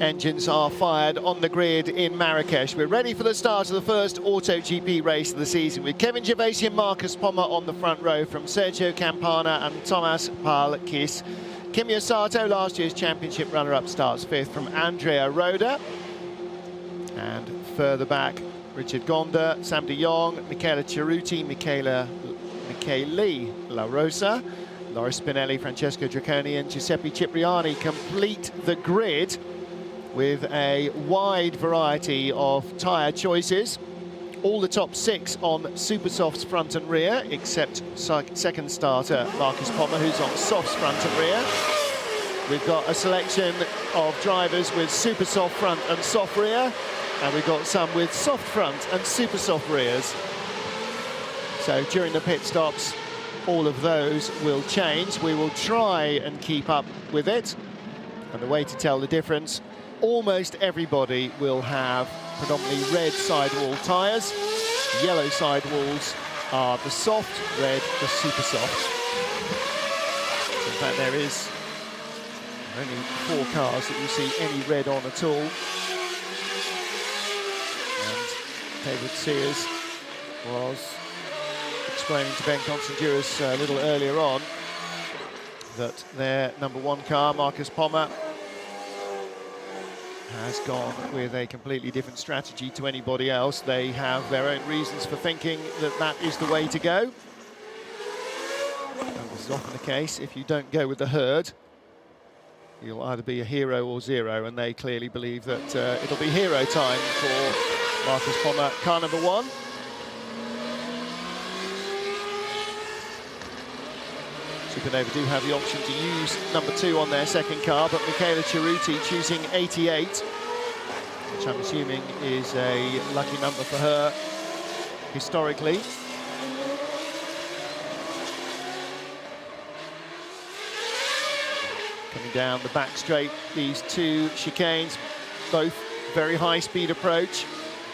engines are fired on the grid in Marrakech. We're ready for the start of the first AutoGP race of the season with Kevin Gervasi and Marcus Pommer on the front row from Sergio Campana and Thomas Palkis. Kimi Sato, last year's championship runner-up, starts fifth from Andrea Roda. And further back, Richard Gonda, Sam de Jong, Michela Cerruti, Michele La Rosa, Loris Spinelli, Francesco Dracconi and Giuseppe Cipriani complete the grid with a wide variety of tyre choices. All the top six on Supersoft's front and rear, except second starter Marcus Pommer, who's on Soft's front and rear. We've got a selection of drivers with Supersoft front and soft rear, and we've got some with soft front and Supersoft rears. So during the pit stops, all of those will change. We will try and keep up with it. And the way to tell the difference, almost everybody will have predominantly red sidewall tyres. Yellow sidewalls are the soft, red the super soft. In fact, there is only 4 cars that you see any red on at all. And David Sears was explaining to Ben Constanduros a little earlier on that their #1 car, Marcus Pommer, has gone with a completely different strategy to anybody else. They have their own reasons for thinking that that is the way to go. And this is often the case. If you don't go with the herd, you'll either be a hero or zero, and they clearly believe that it'll be hero time for Marcus Pommer, car #1. Supernova do have the option to use #2 on their second car, but Michela Cerruti choosing 88, which I'm assuming is a lucky number for her historically. Coming down the back straight, these two chicanes, both very high speed approach,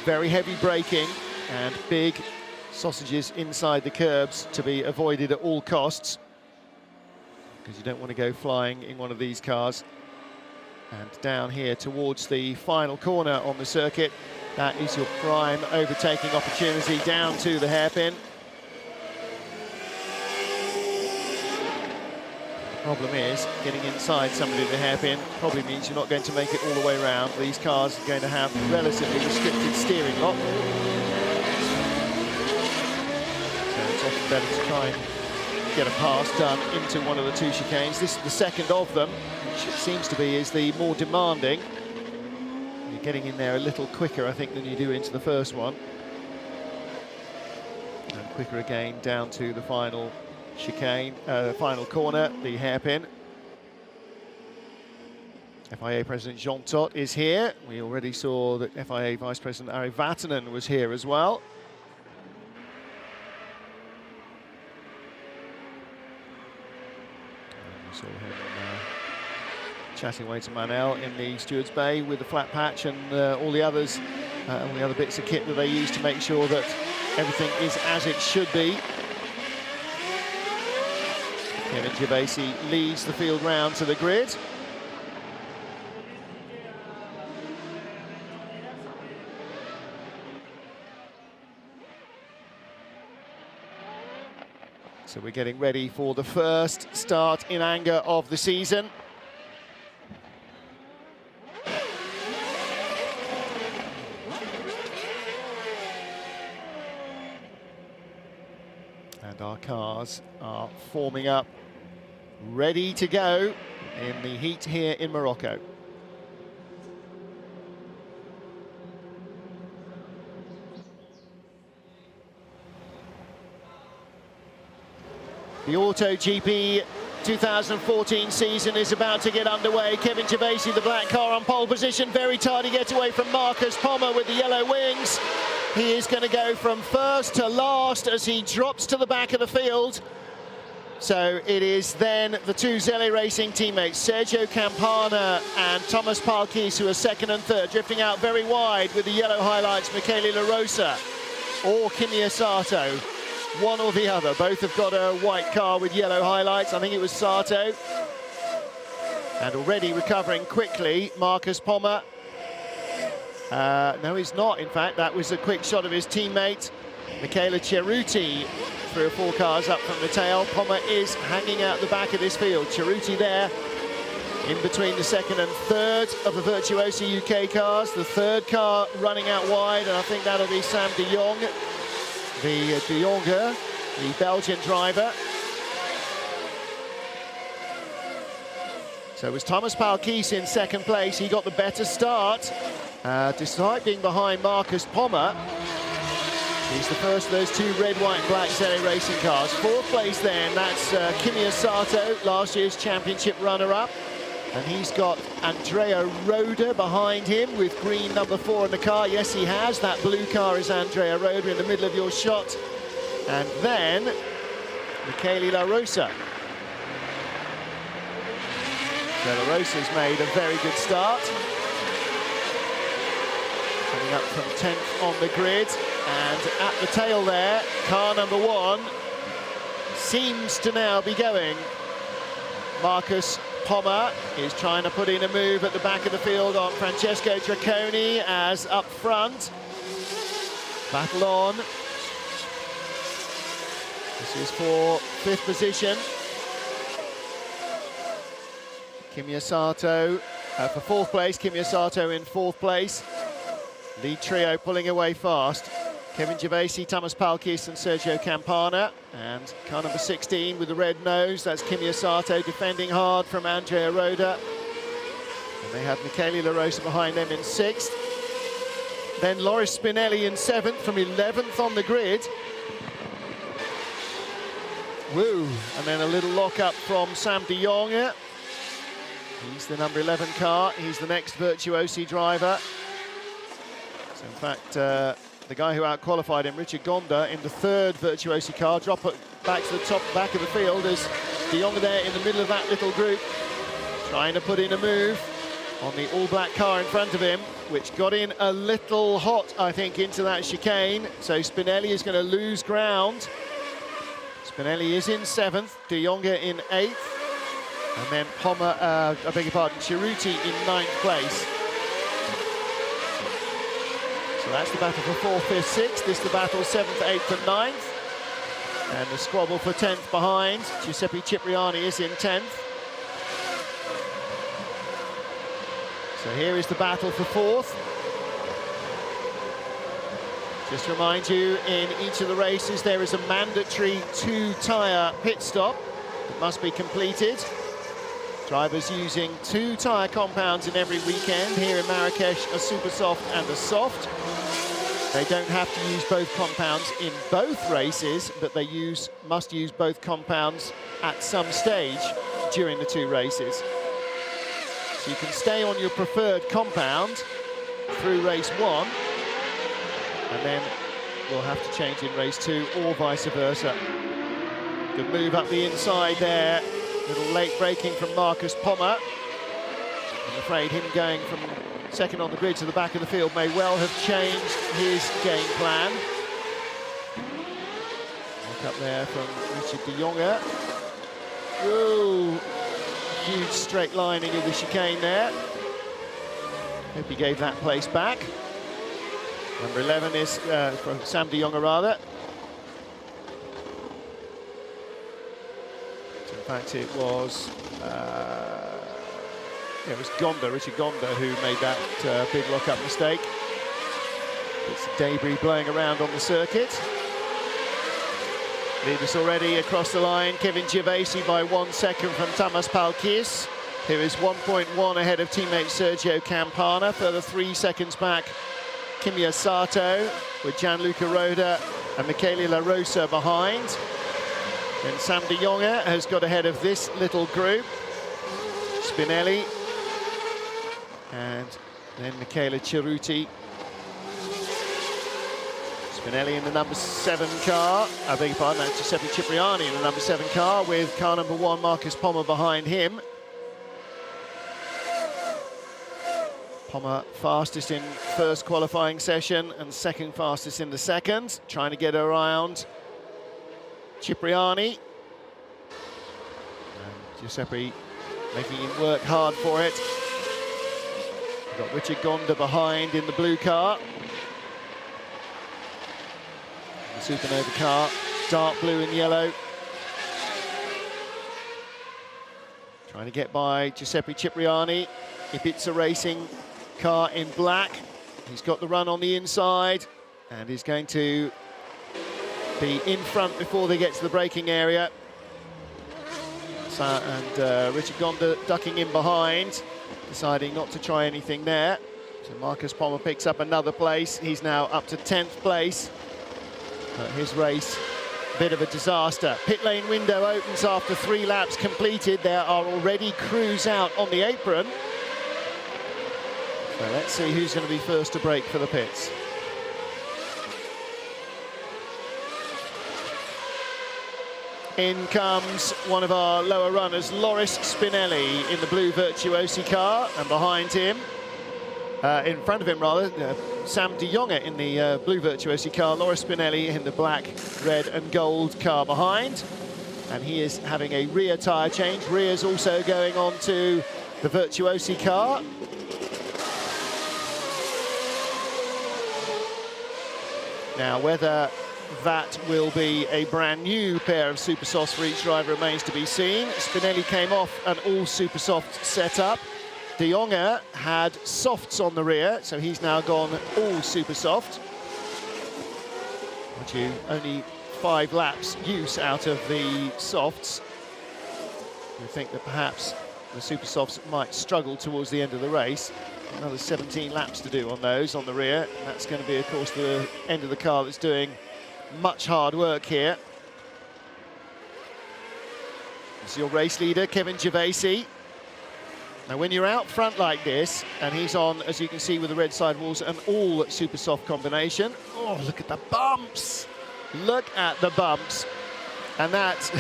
very heavy braking, and big sausages inside the curbs to be avoided at all costs, because you don't want to go flying in one of these cars. And down here towards the final corner on the circuit, that is your prime overtaking opportunity down to the hairpin. The problem is getting inside somebody at the hairpin probably means you're not going to make it all the way around. These cars are going to have relatively restricted steering lock, so it's often better to try and get a pass done into one of the two chicanes. This is the second of them, which it seems to be is the more demanding. You're getting in there a little quicker, I think, than you do into the first one. And quicker again down to the final chicane, final corner, the hairpin. FIA President Jean Todt is here. We already saw that FIA Vice President Ari Vatanen was here as well. Saw him chatting away to Manel in the stewards bay with the flat patch and all the others, all the other bits of kit that they use to make sure that everything is as it should be. Kevin Gervasi leads the field round to the grid. So we're getting ready for the first start in anger of the season. And our cars are forming up, ready to go in the heat here in Morocco. The AutoGP 2014 season is about to get underway. Kevin Gervasi, the black car, on pole position. Very tardy getaway from Marcus Pommer with the yellow wings. He is going to go from first to last as he drops to the back of the field. So it is then the two Zelle Racing teammates, Sergio Campana and Thomas Palkis, who are second and third, drifting out very wide with the yellow highlights, Michele La Rosa or Kimi Sato. One or the other. Both have got a white car with yellow highlights. I think it was Sato. And already recovering quickly, Marcus Pommer. No, he's not, in fact. That was a quick shot of his teammate, Michele Cerruti, 3 or 4 cars up from the tail. Pommer is hanging out the back of this field. Cerruti there, in between the 2nd and 3rd of the Virtuosi UK cars. The 3rd car running out wide, and I think that'll be Sam de Jong, the Belgian driver. So it was Thomas Palkies in 2nd place. He got the better start, despite being behind Marcus Pommer. He's the first of those 2 red, white and black ZA Racing cars. 4th place then, that's Kimi Sato, last year's championship runner-up. And he's got Andrea Roda behind him with green number 4 in the car. Yes, he has. That blue car is Andrea Roda in the middle of your shot. And then Michele La Rosa. So La Rosa's made a very good start. Coming up from 10th on the grid. And at the tail there, car number 1 seems to now be going. Marcus Pommer is trying to put in a move at the back of the field on Francesco Draconi, as up front. Battle on. This is for 5th position. Kimi Sato for 4th place. Kimi Sato in 4th place. Lead trio pulling away fast. Kevin Gervaisi, Thomas Palkies and Sergio Campana. And car number 16 with the red nose, that's Kimi Sato defending hard from Andrea Roda. And they have Michele La Rosa behind them in 6th. Then Loris Spinelli in 7th from 11th on the grid. Woo! And then a little lock-up from Sam de Jong. He's the number 11 car. He's the next Virtuosi driver. So in fact, the guy who out-qualified him, Richard Gonda, in the 3rd Virtuosi car, drop it back to the back of the field as de Jong there in the middle of that little group, trying to put in a move on the all-black car in front of him, which got in a little hot, I think, into that chicane. So Spinelli is going to lose ground. Spinelli is in 7th, de Jong in 8th, and then Pommer, I beg your pardon, Cerruti in 9th place. So that's the battle for 4th, 5th, 6th. This is the battle 7th, 8th and 9th. And the squabble for 10th behind. Giuseppe Cipriani is in 10th. So here is the battle for 4th. Just to remind you, in each of the races there is a mandatory 2-tyre pit stop that must be completed. Drivers using 2 tyre compounds in every weekend. Here in Marrakech, a super soft and a soft. They don't have to use both compounds in both races, but they must use both compounds at some stage during the 2 races. So you can stay on your preferred compound through race 1, and then we'll have to change in race 2 or vice versa. Good move up the inside there. Little late braking from Marcus Pommer. I'm afraid him going from 2nd on the grid to the back of the field may well have changed his game plan. Look up there from Richard de Jong. Whoa! Huge straight lining of the chicane there. Hope he gave that place back. Number 11 is from Sam de Jong, rather. In fact, it was Gonda, Richard Gonda, who made that big lock-up mistake. It's debris blowing around on the circuit. Lead us already across the line. Kevin Gervaisi by 1 second from Thomas Palkies, who is 1.1 ahead of teammate Sergio Campana. Further 3 seconds back, Kimi Sato with Gianluca Roda and Michele La Rosa behind. Then Sam de Jong has got ahead of this little group. Spinelli. And then Michele Cerruti. Spinelli in the number 7 car. I beg your pardon, that's Giuseppe Cipriani in the number 7 car with car number 1, Marcus Pommer, behind him. Pommer fastest in 1st qualifying session and 2nd fastest in the 2nd. Trying to get around Cipriani. And Giuseppe making him work hard for it. We've got Richard Gonda behind in the blue car. The Supernova car, dark blue and yellow. Trying to get by Giuseppe Cipriani. Ibiza Racing car in black. He's got the run on the inside and he's going to be in front before they get to the braking area. And Richard Gonda ducking in behind, deciding not to try anything there. So Marcus Pommer picks up another place. He's now up to 10th place. His race, a bit of a disaster. Pit lane window opens after 3 laps completed. There are already crews out on the apron. So let's see who's going to be first to brake for the pits. In comes one of our lower runners, Loris Spinelli, in the blue Virtuosi car, and behind him, in front of him rather, Sam de Jonge in the blue Virtuosi car, Loris Spinelli in the black, red and gold car behind. And he is having a rear tyre change. Rear's also going on to the Virtuosi car. Now, whether that will be a brand new pair of super softs for each driver remains to be seen. Spinelli came off an all super soft setup. De Jonge had softs on the rear, so he's now gone all super soft. Only 5 laps use out of the softs. We think that perhaps the super softs might struggle towards the end of the race. Another 17 laps to do on those on the rear. And that's going to be, of course, the end of the car that's doing much hard work here. This is your race leader, Kevin Gervaisi. Now, when you're out front like this, and he's on, as you can see with the red sidewalls, an all super soft combination. Oh, look at the bumps. Look at the bumps. And that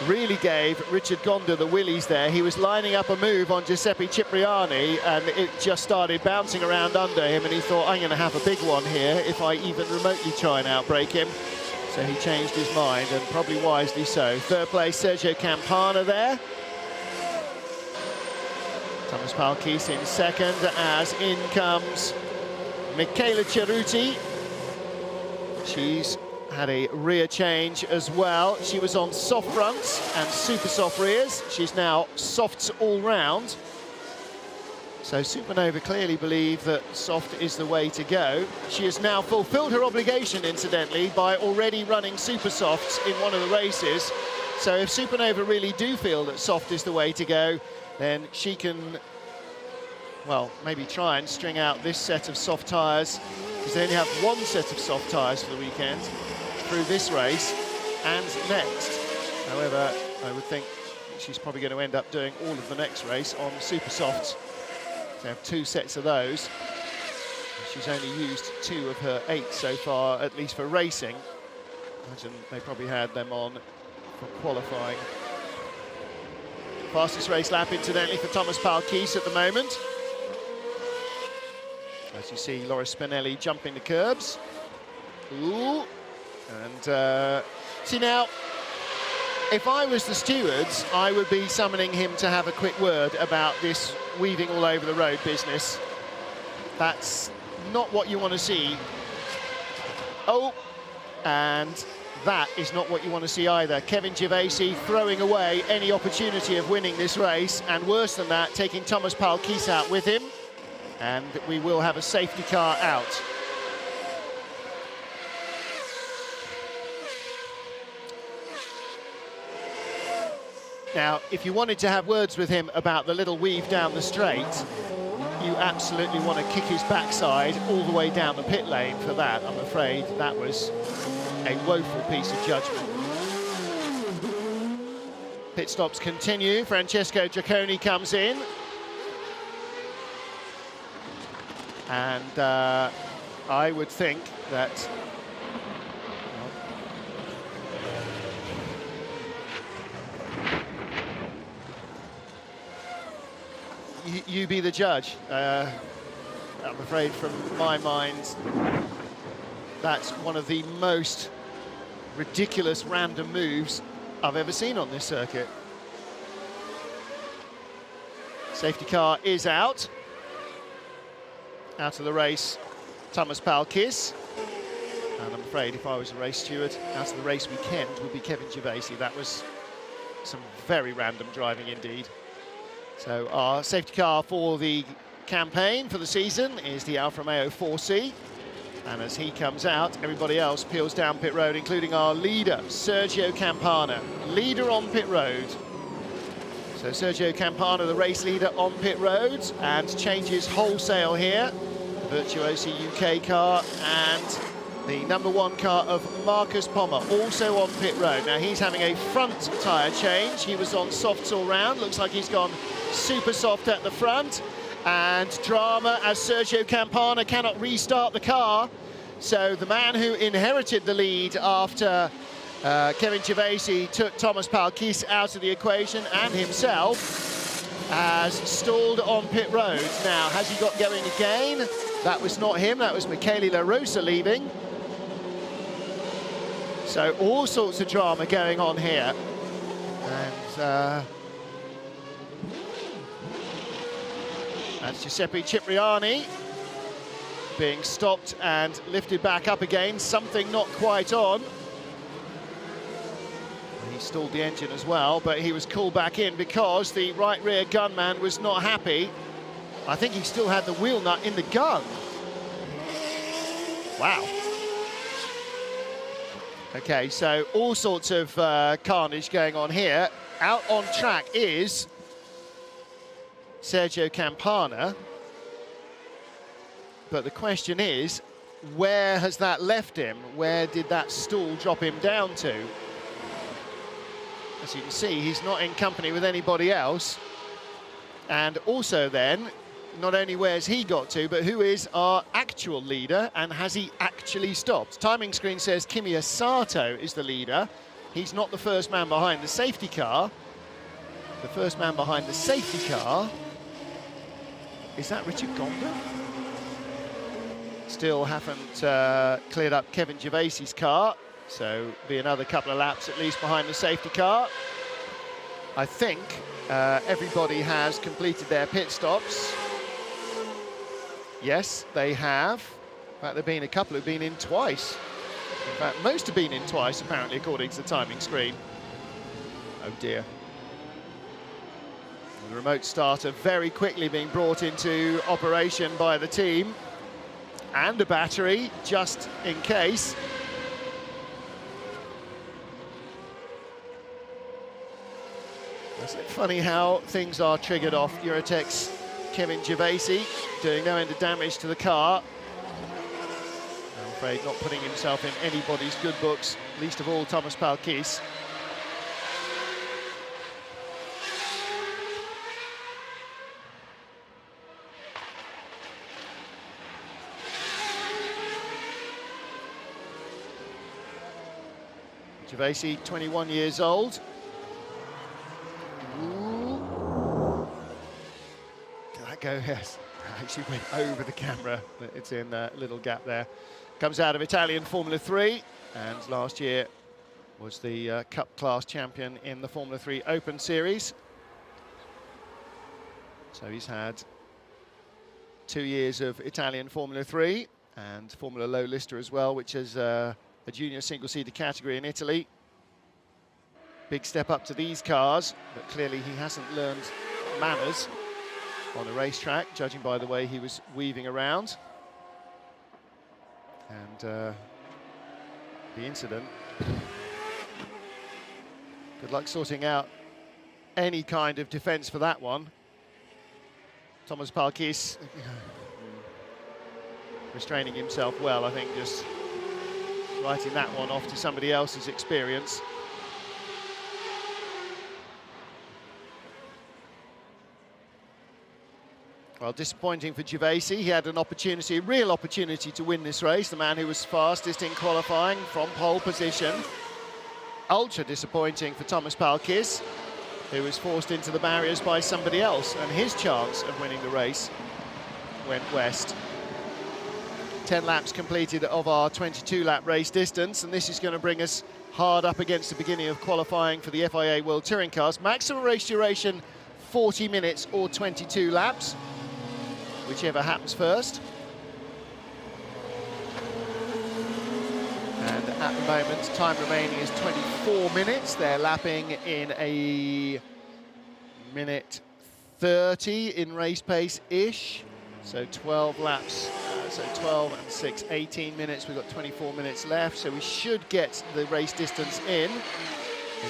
really gave Richard Gonda the willies there. He was lining up a move on Giuseppe Cipriani, and it just started bouncing around under him, and he thought, I'm going to have a big one here if I even remotely try and outbrake him. So he changed his mind, and probably wisely so. Third place, Sergio Campana there. Thomas Palkis in second, as in comes Michela Ceruti. She's had a rear change as well. She was on soft fronts and super soft rears. She's now softs all round. So Supernova clearly believe that soft is the way to go. She has now fulfilled her obligation, incidentally, by already running super softs in one of the races. So if Supernova really do feel that soft is the way to go, then she can, well, maybe try and string out this set of soft tyres, because they only have 1 set of soft tyres for the weekend through this race and next. However, I would think she's probably going to end up doing all of the next race on super softs. They have 2 sets of those. She's only used 2 of her 8 so far, at least for racing. Imagine they probably had them on for qualifying. Fastest race lap, incidentally, for Thomas Palkis at the moment. As you see, Loris Spinelli jumping the curbs. Ooh. And see now, if I was the stewards, I would be summoning him to have a quick word about this weaving all over the road business. That's not what you want to see. Oh, and that is not what you want to see either. Kevin Gervaisi throwing away any opportunity of winning this race, and worse than that, taking Thomas Palkis out with him. And we will have a safety car out. Now, if you wanted to have words with him about the little weave down the straight, you absolutely want to kick his backside all the way down the pit lane for that. I'm afraid that was a woeful piece of judgment. Pit stops continue. Francesco Giacconi comes in. And I would think that you be the judge. I'm afraid from my mind, that's one of the most ridiculous random moves I've ever seen on this circuit. Safety car is out. Out of the race, Thomas Palkis. And I'm afraid if I was a race steward, out of the race weekend would be Kevin Gervaisi. That was some very random driving indeed. So our safety car for the campaign for the season is the Alfa Romeo 4C. And as he comes out, everybody else peels down pit road, including our leader, Sergio Campana, leader on pit road. So Sergio Campana, the race leader on pit road, and changes wholesale here. Virtuosi UK car and the #1 car of Marcus Pommer, also on pit road. Now he's having a front tyre change. He was on softs all round. Looks like he's gone super soft at the front. And drama as Sergio Campana cannot restart the car. So the man who inherited the lead after Kevin Gervaisi took Thomas Palkis out of the equation and himself has stalled on pit road. Now, has he got going again? That was not him, that was Michele La Rosa leaving. So all sorts of drama going on here. And that's Giuseppe Cipriani being stopped and lifted back up again. Something not quite on. He stalled the engine as well, but he was called back in because the right rear gunman was not happy. I think he still had the wheel nut in the gun. Wow. Okay, so all sorts of carnage going on here. Out on track is Sergio Campana. But the question is, where has that left him? Where did that stall drop him down to? As you can see, he's not in company with anybody else. And also then, not only where's he got to, but who is our actual leader, and has he actually stopped? Timing screen says Kimi Sato is the leader. He's not the first man behind the safety car. The first man behind the safety car, is that Richard Gonda? Still haven't cleared up Kevin Gervaisi's car, so be another couple of laps at least behind the safety car. I think everybody has completed their pit stops. Yes, they have. In fact, there have been a couple who've been in twice. In fact, most have been in twice, apparently, according to the timing screen. Oh dear. The remote starter very quickly being brought into operation by the team. And a battery, just in case. Isn't it funny how things are triggered off? Eurotech's Kevin Gervaisi doing no end of damage to the car. I'm afraid not putting himself in anybody's good books, least of all Thomas Palkis. Gervaisi, 21 years old. Ooh. Did that go? Yes. Actually went over the camera. It's in a little gap there. Comes out of Italian Formula 3, and last year was the Cup class champion in the Formula 3 Open Series. So he's had 2 years of Italian Formula 3 and Formula Low Lister as well, which is a junior single-seater category in Italy. Big step up to these cars, but clearly he hasn't learned manners on the racetrack, judging by the way he was weaving around. And the incident. Good luck sorting out any kind of defence for that one. Thomas Palkis restraining himself well, I think, just writing that one off to somebody else's experience. Well, disappointing for Gervaisi. He had an opportunity, a real opportunity to win this race. The man who was fastest in qualifying from pole position. Ultra disappointing for Thomas Palkis, who was forced into the barriers by somebody else, and his chance of winning the race went west. 10 laps completed of our 22-lap race distance, and this is going to bring us hard up against the beginning of qualifying for the FIA World Touring Cars. Maximum race duration 40 minutes or 22 laps, whichever happens first. And at the moment, time remaining is 24 minutes. They're lapping in a minute 30 in race pace-ish. So 12 laps, so 12 and 6, 18 minutes. We've got 24 minutes left, so we should get the race distance in,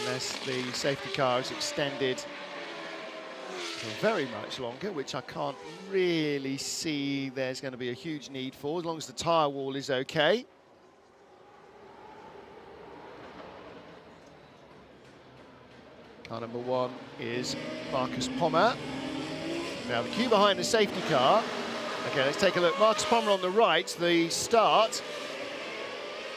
unless the safety car is extended for very much longer, which I can't really see there's going to be a huge need for, as long as the tyre wall is okay. Car number 1 is Marcus Pommer. Now the queue behind the safety car. Okay, let's take a look. Marcus Pommer on the right, the start.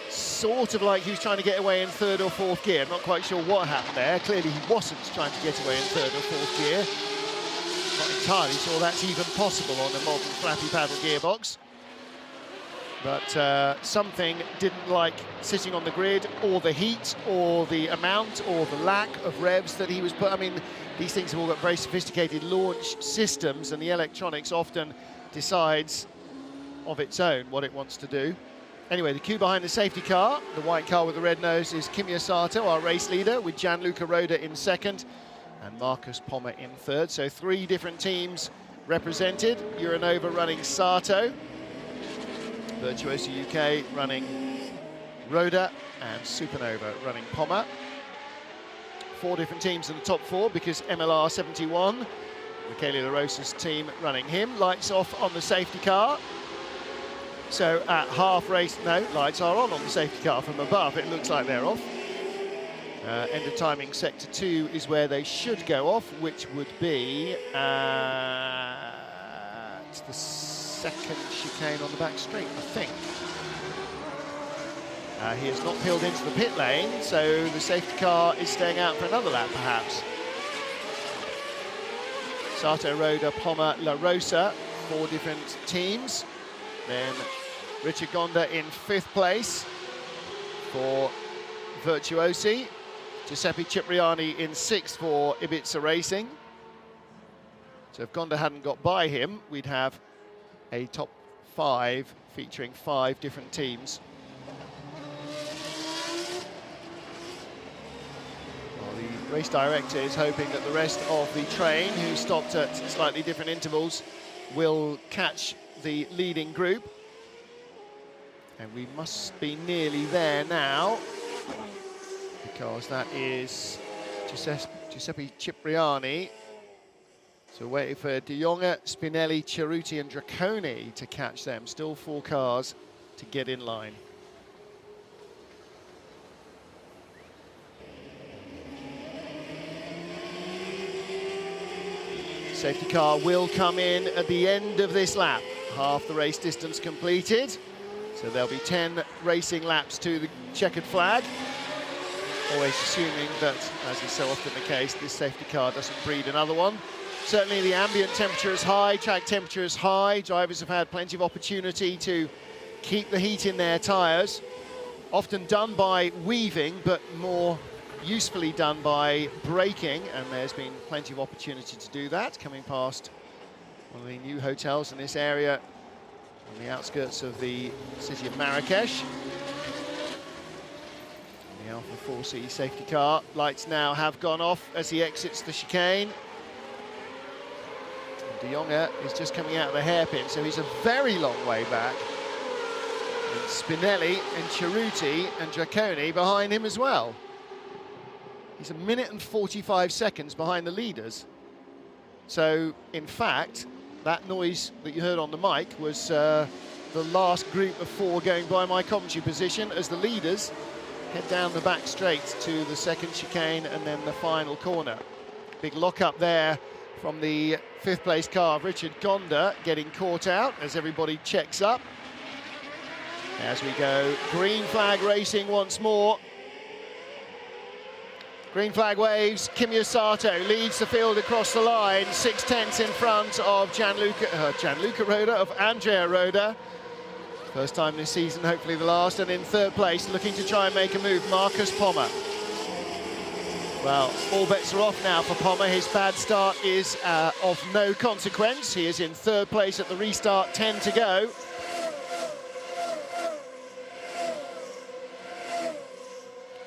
Sort of like he was trying to get away in 3rd or 4th gear. I'm not quite sure what happened there. Clearly he wasn't trying to get away in 3rd or 4th gear. Not entirely sure that's even possible on a modern flappy paddle gearbox. But something didn't like sitting on the grid, or the heat, or the amount, or the lack of revs that he was put. I mean, these things have all got very sophisticated launch systems, and the electronics often decides of its own what it wants to do. Anyway, the queue behind the safety car, the white car with the red nose, is Kimi Sato, our race leader, with Gianluca Roda in 2nd and Marcus Pommer in 3rd. So 3 different teams represented. Euronova running Sato, Virtuoso UK running Roda, and Supernova running Pommer. 4 different teams in the top 4, because MLR 71, Michele La Rosa's team running him. Lights off on the safety car. So at half race, no, lights are on the safety car from above. It looks like they're off. End of timing sector 2 is where they should go off, which would be at the 2nd chicane on the back straight, I think. He has not peeled into the pit lane, so the safety car is staying out for another lap, perhaps. Sato, Roda, Pommer, La Rosa, 4 different teams. Then Richard Gonda in 5th place for Virtuosi. Giuseppe Cipriani in 6th for Ibiza Racing. So if Gonda hadn't got by him, we'd have a top 5 featuring 5 different teams. Well, the race director is hoping that the rest of the train, who stopped at slightly different intervals, will catch the leading group. And we must be nearly there now, because that is Giuseppe Cipriani. So waiting for De Jonge, Spinelli, Cerruti and Draconi to catch them. Still 4 cars to get in line. Safety car will come in at the end of this lap. Half the race distance completed. So there'll be 10 racing laps to the checkered flag. Always assuming that, as is so often the case, this safety car doesn't breed another one. Certainly the ambient temperature is high, track temperature is high. Drivers have had plenty of opportunity to keep the heat in their tyres. Often done by weaving, but more usefully done by braking. And there's been plenty of opportunity to do that, coming past one of the new hotels in this area on the outskirts of the city of Marrakech. The Alpha 4C safety car. Lights now have gone off as he exits the chicane. De Jonge is just coming out of the hairpin, so he's a very long way back. And Spinelli and Cerruti and Draconi behind him as well. He's a minute and 45 seconds behind the leaders. So, in fact, that noise that you heard on the mic was the last group of 4 going by my commentary position as the leaders head down the back straight to the 2nd chicane and then the final corner. Big lock-up there from the 5th place car of Richard Gonda, getting caught out as everybody checks up. As we go, green flag racing once more. Green flag waves, Kimi Sato leads the field across the line, 6/10 in front of Gianluca Roda, of Andrea Roda. First time this season, hopefully the last, and in 3rd place, looking to try and make a move, Marcus Pommer. Well, all bets are off now for Pommer. His bad start is of no consequence. He is in third place at the restart, 10 to go.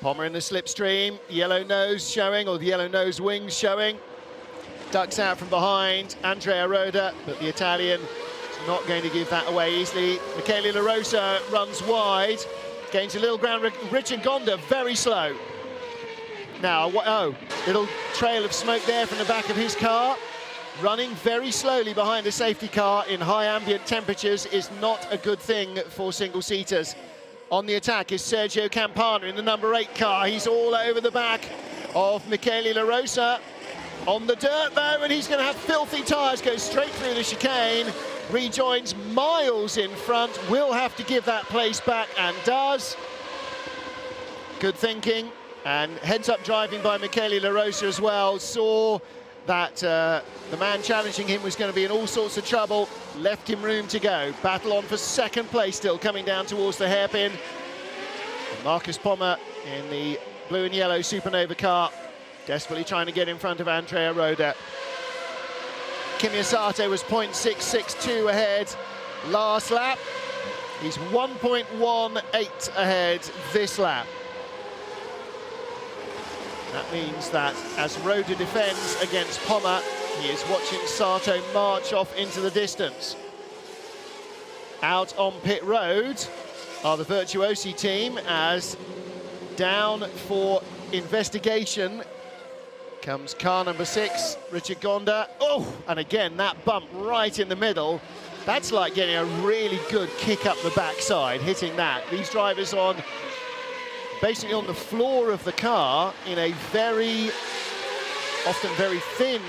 Pommer in the slipstream, yellow nose showing, or the yellow nose wings showing. Ducks out from behind, Andrea Roda, but the Italian is not going to give that away easily. Michele La Rosa runs wide, gains a little ground. Richard Gonda very slow. Now, little trail of smoke there from the back of his car. Running very slowly behind a safety car in high ambient temperatures is not a good thing for single-seaters. On the attack is Sergio Campana in the number 8 car. He's all over the back of Michele La Rosa. On the dirt though, and he's going to have filthy tyres, goes straight through the chicane, rejoins miles in front, will have to give that place back and does. Good thinking. And heads-up driving by Michele La Rosa as well. Saw that the man challenging him was going to be in all sorts of trouble. Left him room to go. Battle on for second place still, coming down towards the hairpin. And Marcus Pommer in the blue and yellow Supernova car, desperately trying to get in front of Andrea Roda. Kimi Asato was 0.662 ahead last lap. He's 1.18 ahead this lap. That means that as Roda defends against Pommer, he is watching Sato march off into the distance. Out on pit road are the Virtuosi team, as down for investigation comes car number 6, Richard Gonda. Oh, and again, that bump right in the middle. That's like getting a really good kick up the backside, hitting that. These drivers on basically on the floor of the car in a often very thin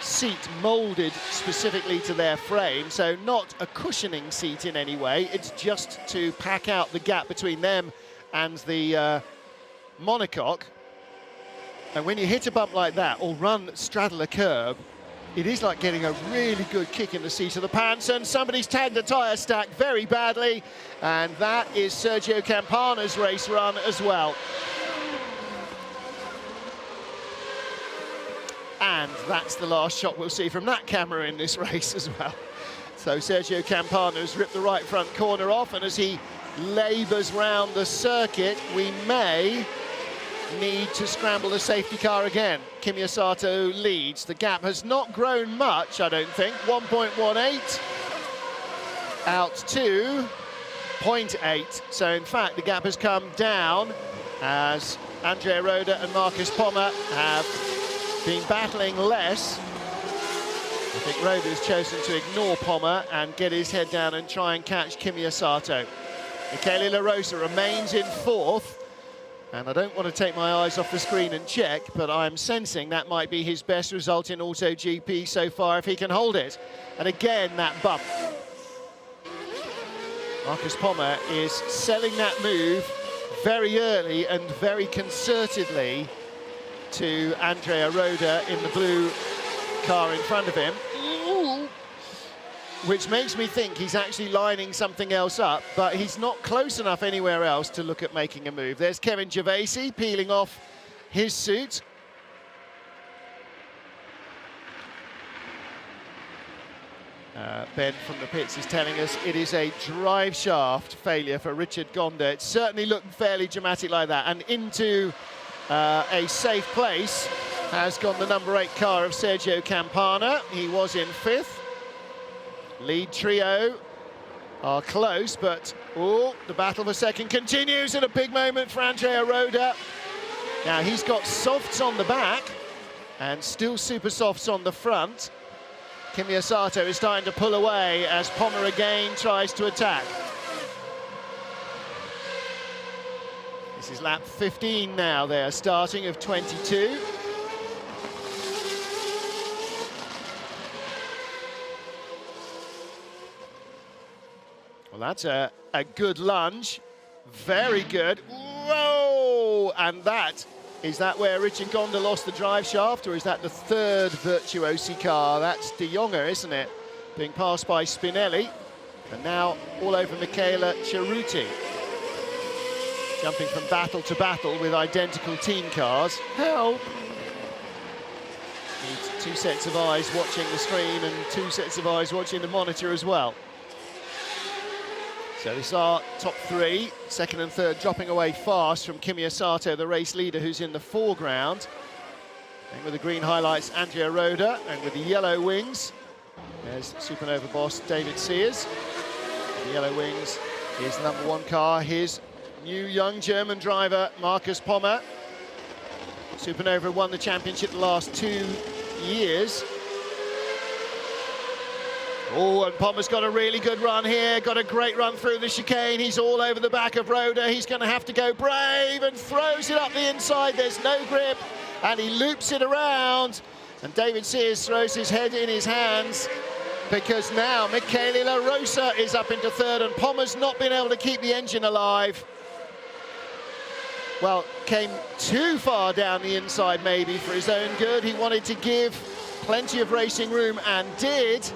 seat moulded specifically to their frame, so not a cushioning seat in any way. It's just to pack out the gap between them and the monocoque. And when you hit a bump like that or straddle a curb, it is like getting a really good kick in the seat of the pants, and somebody's tagged the tyre stack very badly, and that is Sergio Campana's race run as well. And that's the last shot we'll see from that camera in this race as well. So Sergio Campana has ripped the right front corner off, and as he labours round the circuit, we may need to scramble the safety car again. Kimi Asato leads. The gap has not grown much, I don't think. 1.18 out to 0.8. So in fact, the gap has come down as Andrea Roda and Marcus Pommer have been battling less. I think Roda has chosen to ignore Pommer and get his head down and try and catch Kimi Asato. Michele La Rosa remains in 4th. And I don't want to take my eyes off the screen and check, but I'm sensing that might be his best result in AutoGP so far if he can hold it. And again, that bump. Marcus Pommer is selling that move very early and very concertedly to Andrea Roda in the blue car in front of him, which makes me think he's actually lining something else up, but he's not close enough anywhere else to look at making a move. There's Kevin Gervaisi peeling off his suit. Ben from the pits is telling us it is a drive shaft failure for Richard Gonda. It certainly looked fairly dramatic like that, and into a safe place has gone the number 8 car of Sergio Campana. He was in 5th. Lead trio are close, but the battle for second continues, and a big moment for Andrea Roda. Now he's got softs on the back and still super softs on the front. Kimi Asato is starting to pull away as Pommer again tries to attack. This is lap 15 now, they're starting of 22. Well, that's a good lunge. Very good. Whoa! And is that where Richard Gonda lost the drive shaft, or is that the 3rd Virtuosi car? That's De Jonge, isn't it? Being passed by Spinelli. And now all over Michela Ceruti. Jumping from battle to battle with identical team cars. Help! two sets of eyes watching the screen and two sets of eyes watching the monitor as well. So this is our top three, second and third dropping away fast from Kimi Sato, the race leader, who's in the foreground. And with the green highlights, Andrea Roda, and with the yellow wings, there's Supernova boss David Sears. The yellow wings is the #1 car, his new young German driver, Marcus Pommer. Supernova won the championship the last 2 years. Oh, and Pommer's got a really good run here, got a great run through the chicane. He's all over the back of Roda. He's going to have to go brave and throws it up the inside. There's no grip, and he loops it around. And David Sears throws his head in his hands, because now Michele La Rosa is up into third, and Pommer's not been able to keep the engine alive. Well, came too far down the inside maybe for his own good. He wanted to give plenty of racing room and did.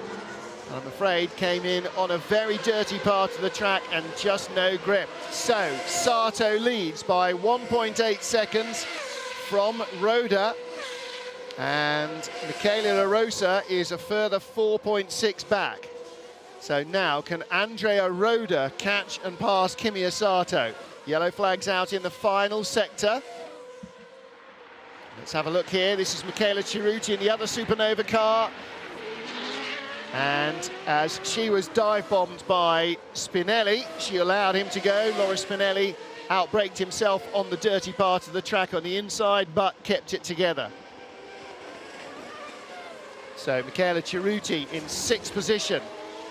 And I'm afraid came in on a very dirty part of the track and just no grip. So Sato leads by 1.8 seconds from Roda. And Michele La Rosa is a further 4.6 back. So now can Andrea Roda catch and pass Kimi Sato? Yellow flags out in the final sector. Let's have a look here. This is Michela Cerruti in the other Supernova car. And as she was dive-bombed by Spinelli, she allowed him to go. Laura Spinelli outbraked himself on the dirty part of the track on the inside, but kept it together. So Michela Cerruti in 6th position.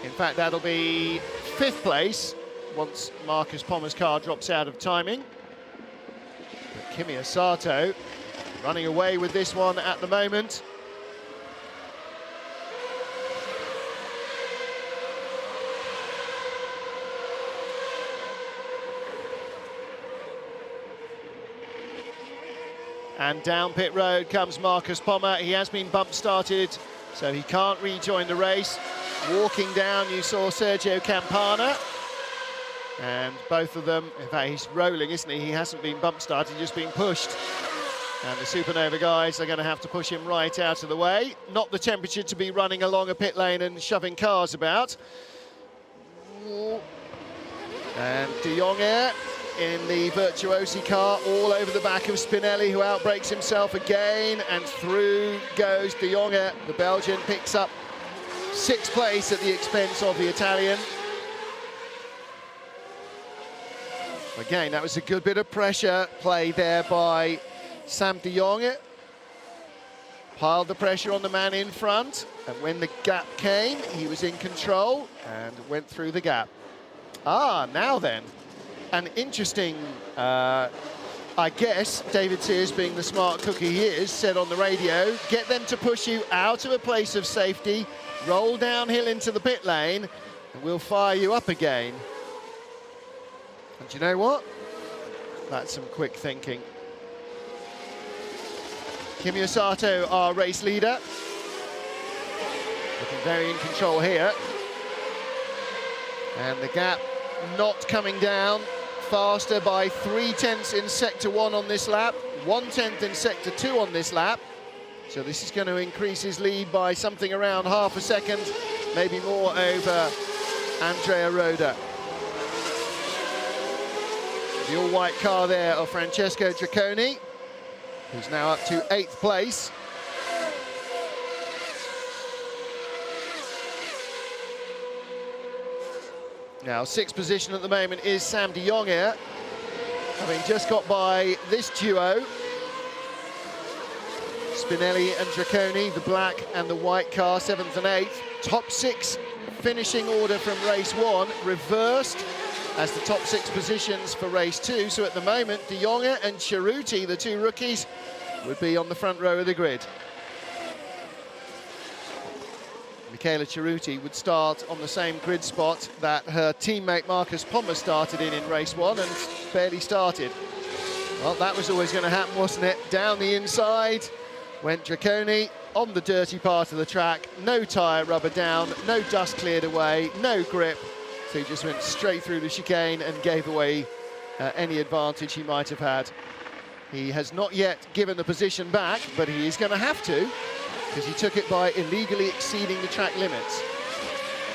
In fact, that'll be 5th place once Marcus Pommer's car drops out of timing. But Kimi Sato running away with this one at the moment. And down pit road comes Marcus Pommer. He has been bump started, so he can't rejoin the race. Walking down, you saw Sergio Campana. And both of them, in fact, he's rolling, isn't he? He hasn't been bump started, just been pushed. And the Supernova guys are going to have to push him right out of the way. Not the temperature to be running along a pit lane and shoving cars about. And De Jonge in the Virtuosi car, all over the back of Spinelli, who outbrakes himself again, and through goes De Jonge. The Belgian picks up 6th place at the expense of the Italian. Again, that was a good bit of pressure play there by Sam De Jonge. Piled the pressure on the man in front, and when the gap came, he was in control and went through the gap. Ah, now then, an interesting, I guess, David Sears, being the smart cookie he is, said on the radio, get them to push you out of a place of safety, roll downhill into the pit lane, and we'll fire you up again. And do you know what? That's some quick thinking. Kimi Sato, our race leader, looking very in control here. And the gap not coming down, faster by 3/10 in Sector 1 on this lap, 1/10 in Sector 2 on this lap. So this is going to increase his lead by something around half a second, maybe more, over Andrea Roda. The all-white car there of Francesco Draconi, who's now up to 8th place. Now, 6th position at the moment is Sam De Jonge, having just got by this duo. Spinelli and Draconi, the black and the white car, 7th and 8th. Top 6 finishing order from race 1, reversed as the top 6 positions for race 2. So at the moment, De Jonge and Cerruti, the 2 rookies, would be on the front row of the grid. Michela Cerruti would start on the same grid spot that her teammate Marcus Pommer started in race 1 and barely started. Well, that was always going to happen, wasn't it? Down the inside went Draconi on the dirty part of the track. No tyre rubber down, no dust cleared away, no grip. So he just went straight through the chicane and gave away any advantage he might have had. He has not yet given the position back, but he is going to have to because he took it by illegally exceeding the track limits.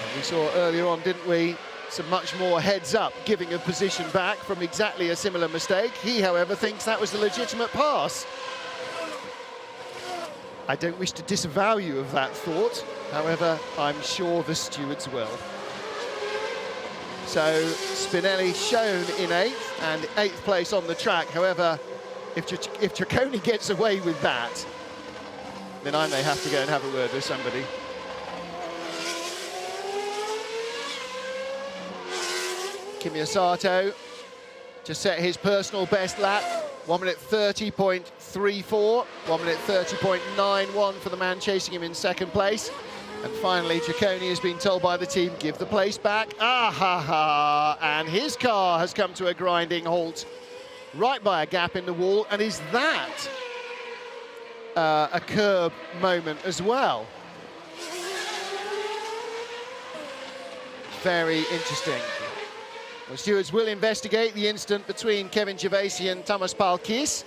And we saw earlier on, didn't we, some much more heads up giving of position back from exactly a similar mistake. He, however, thinks that was a legitimate pass. I don't wish to disavow you of that thought, however, I'm sure the stewards will. So Spinelli shown in 8th and 8th place on the track. However, if Ciccone gets away with that, then I may have to go and have a word with somebody. Kimi Sato just set his personal best lap, 1 minute 30.34, 1 minute 30.91 for the man chasing him in 2nd place. And finally, Ciccone has been told by the team, give the place back. Ah ha ha! And his car has come to a grinding halt right by a gap in the wall. And is that a curb moment as well? Very interesting. The stewards will investigate the incident between Kevin Gervasi and Thomas Palkis.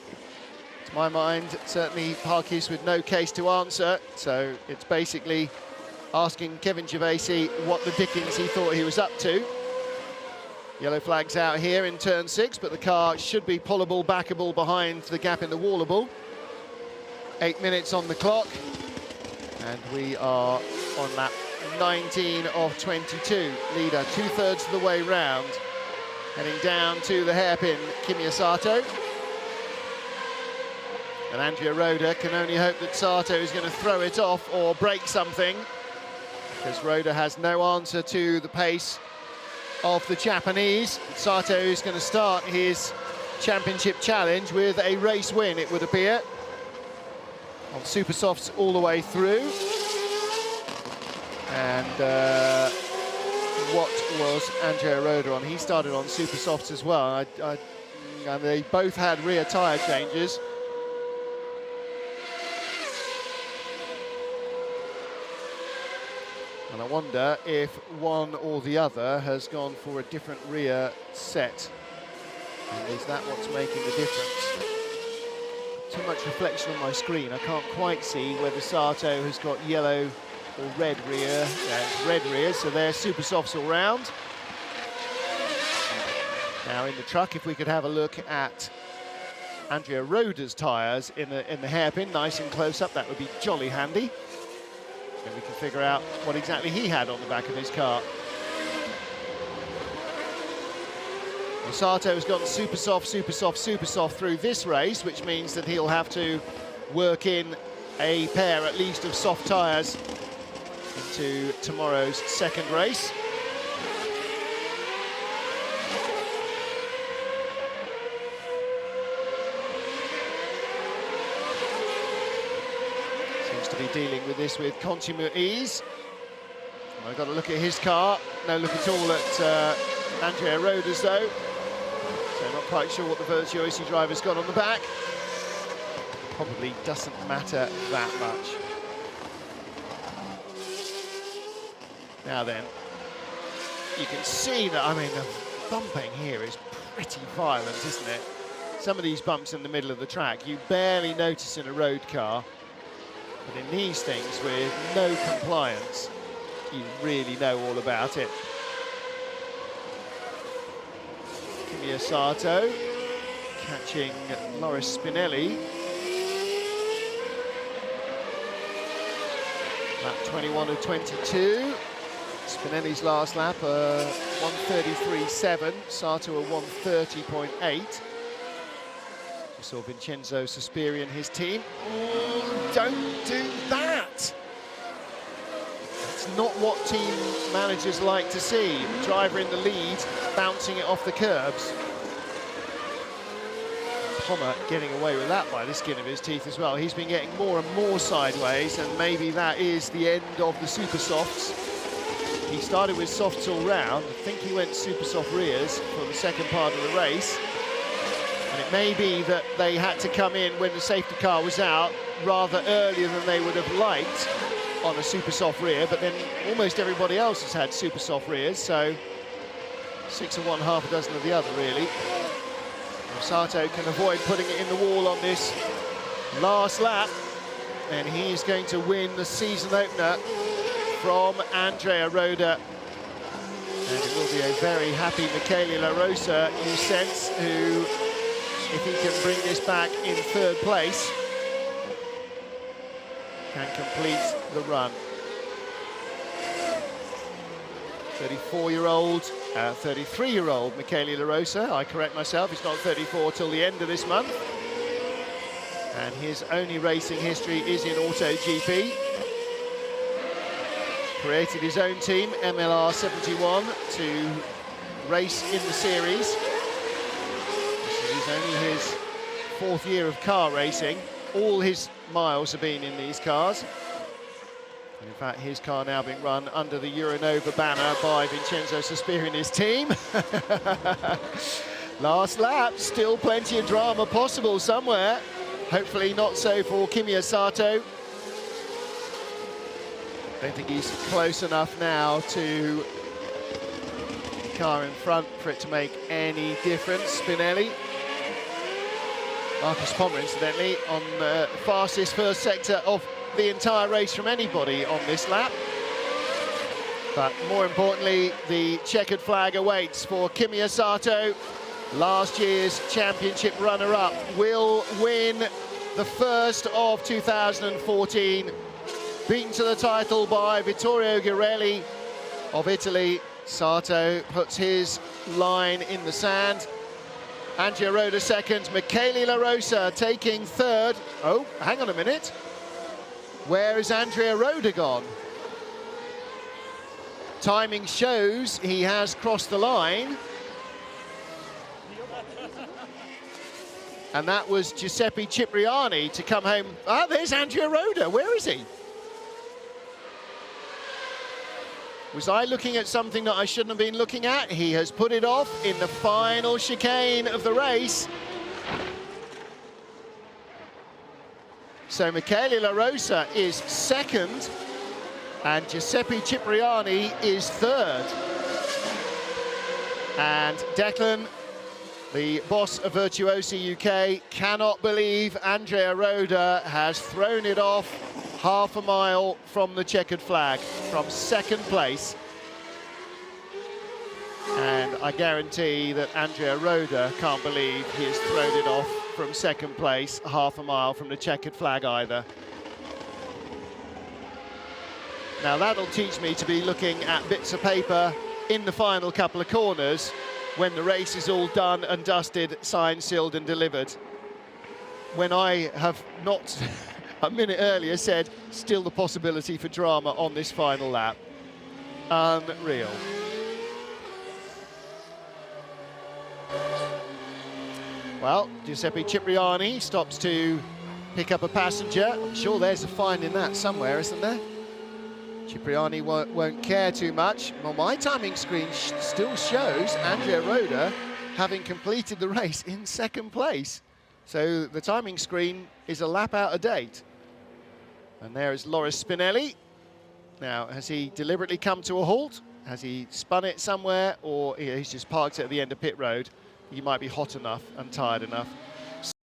To my mind, certainly Palkis with no case to answer. So it's basically asking Kevin Gervasi what the dickens he thought he was up to. Yellow flags out here in turn 6, but the car should be pullable, backable behind the gap in the wallable. 8 minutes on the clock, and we are on lap 19 of 22. Leader 2/3 of the way round, heading down to the hairpin, Kimi Sato. And Andrea Roda can only hope that Sato is going to throw it off or break something, because Roda has no answer to the pace of the Japanese. Sato is going to start his championship challenge with a race win, it would appear, on super softs all the way through. And what was Andrea Roda on? He started on super softs as well. And they both had rear tyre changes. And I wonder if one or the other has gone for a different rear set. And is that what's making the difference? Too much reflection on my screen. I can't quite see whether Sato has got yellow or red rear. Yeah, it's red rear, so they're super softs all round. Now in the truck, if we could have a look at Andrea Roda's tyres in the hairpin, nice and close up, that would be jolly handy. And we can figure out what exactly he had on the back of his car. Well, Sato has gone super soft, super soft, super soft through this race, which means that he'll have to work in a pair at least of soft tyres into tomorrow's 2nd race. To be dealing with this with consummate ease. I've got to look at his car. No look at all at Andrea Roda's though. So not quite sure what the Virtuosi driver's got on the back. Probably doesn't matter that much. Now then, you can see that, I mean, the bumping here is pretty violent, isn't it? Some of these bumps in the middle of the track, you barely notice in a road car. But in these things, with no compliance, you really know all about it. Kimi Sato catching Loris Spinelli. Lap 21 of 22. Spinelli's last lap, 1:33.7. Sato a 1:30.8. We saw Vincenzo Sospiri and his team. Don't do that! It's not what team managers like to see. Driver in the lead, bouncing it off the curbs. Pommer getting away with that by the skin of his teeth as well. He's been getting more and more sideways, and maybe that is the end of the super softs. He started with softs all round. I think he went super soft rears for the 2nd part of the race. And it may be that they had to come in when the safety car was out rather earlier than they would have liked on a super soft rear, but then almost everybody else has had super soft rears, so 6 of one, half a dozen of the other, really. And Sato can avoid putting it in the wall on this last lap. then he's going to win the season opener from Andrea Roda. And it will be a very happy Michele La Rosa, you sense, who, if he can bring this back in third place, can complete the run. 34-year-old, 33-year-old Michele La Rosa, I correct myself, he's not 34 till the end of this month. And his only racing history is in AutoGP. Created his own team, MLR 71, to race in the series. This is only his 4th year of car racing. All his miles have been in these cars. And in fact, his car now being run under the Euronova banner by Vincenzo Sospiri and his team. Last lap, still plenty of drama possible somewhere. Hopefully not so for Kimi Sato. Don't think he's close enough now to the car in front for it to make any difference. Spinelli. Marcus Pommer, incidentally, on the fastest first sector of the entire race from anybody on this lap. But more importantly, the checkered flag awaits for Kimi Sato. Last year's championship runner-up will win the first of 2014. Beaten to the title by Vittorio Ghirelli of Italy. Sato puts his line in the sand. Andrea Roda second, Michele La Rosa taking third. Oh, hang on a minute. Where is Andrea Roda gone? Timing shows he has crossed the line. And that was Giuseppe Cipriani to come home. Ah, there's Andrea Roda. Where is he? Was I looking at something that I shouldn't have been looking at? He has put it off in the final chicane of the race. So Michele La Rosa is second and Giuseppe Cipriani is third. And Declan, the boss of Virtuosi UK, cannot believe Andrea Roda has thrown it off half a mile from the checkered flag, from second place. And I guarantee that Andrea Roda can't believe he has thrown it off from second place, half a mile from the checkered flag either. Now that'll teach me to be looking at bits of paper in the final couple of corners when the race is all done and dusted, signed, sealed and delivered. When I have not a minute earlier said, still the possibility for drama on this final lap. Unreal. Well, Giuseppe Cipriani stops to pick up a passenger. I'm sure there's a fine in that somewhere, isn't there? Cipriani won't care too much. Well, my timing screen still shows Andrea Roda having completed the race in second place. So the timing screen is a lap out of date. And there is Loris Spinelli. Now, has he deliberately come to a halt? Has he spun it somewhere, or he's just parked it at the end of pit road? He might be hot enough and tired enough